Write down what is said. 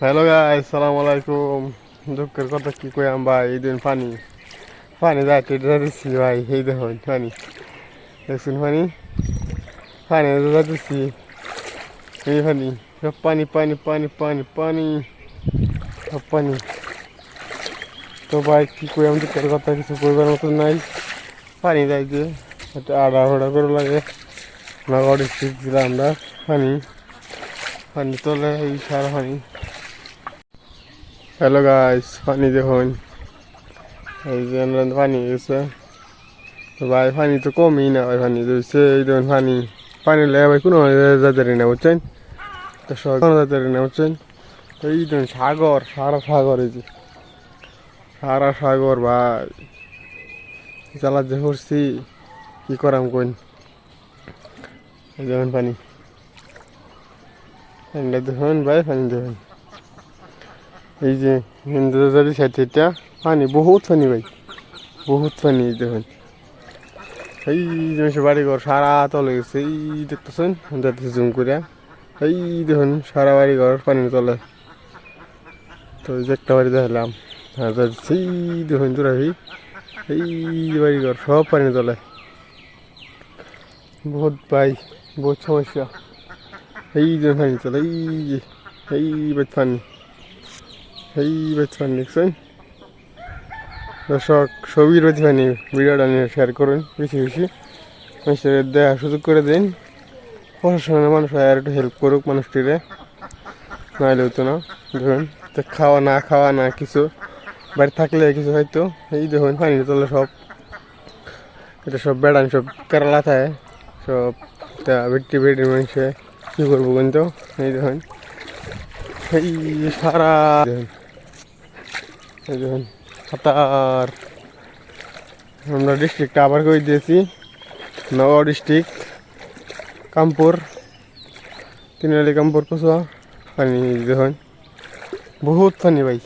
Hello guys, আসসালামু আলাইকুম। দুঃখের কথা কি কইয়াম ভাই, এই দিন পানি পানি যাইতে যাইতেছি ভাই। এই দেখুন পানি, দেখছেন পানি পানি যাইতেছি। এই পানি সব পানি পানি পানি পানি পানি সব পানি। তো ভাই কি কইয়াম, দুঃখের কথা কিছু কইবার মতো নাই। পানি যাইতে একটা আড়া হড়া করে লাগে নগর ডিস্ট্রিক্ট জেলা আমরা। পানি পানি তোলে এই সারা পানি। হ্যালো গাইস, পানি দেখুন এই যে পানি গেছে। তো ভাই পানি তো কমই না ভাই, পানি দিচ্ছে এই দেখুন পানি। পানি লেগে ভাই কোনো যাতে না বুঝছেন, তো সব কোনো যাতে না বুঝছেন। তো এই দেখুন সাগর, সারা সাগর, এই যে সারা সাগর ভাই। চালা যে করছি কি করাম কইন। এই দেখুন পানি, পানিটা দেখুন ভাই, পানি দেখুন। এই যে হিন্দু যদি সাইডটা পানি, বহুত পানি ভাই, বহুত পানি। দেখুন এই যে বাড়ি ঘর সারা তলে গেছে, এই দেখতেছেন যাতে জুম করে। এই দেখুন সারা বাড়ি ঘর পানির তলে। তো এই যে একটা বাড়ি দেখলাম, সেই দেখুন তোরা এই বাড়ি ঘর সব পানির তলে। বহুত ভাই, বহুত সমস্যা। এই যে পানি তলে, এই যে এই বেশ পানি, এই বেশ পানি দেখছেন। দর্শক ছবির বেশ পানি, ভিডিওটা নিয়ে শেয়ার করুন বেশি বেশি, মানুষের দেখার সুযোগ করে দিন। প্রশাসনের মানুষ আর একটু হেল্প করুক মানুষটিরে, নাইলে হতো না। দেখুন তো খাওয়া না কিছু, বাড়ি থাকলে কিছু হয়তো। এই দেখুন পানি তোলে সব, এটা সব বেড়ান সব কেরালা থাকে সব। তা বেটি বেটির মানুষে কী করবো কিন্তু। এই দেখুন এই সারা দেখুন, এই দেখুন সাঁতার। আমরা ডিস্ট্রিক্টটা আবার করে দিয়েছি, নগাঁও ডিস্ট্রিক্ট, কামপুর, তিনআলি কামপুর কচুয়া। পানি দেখুন বহুত পানি ভাই।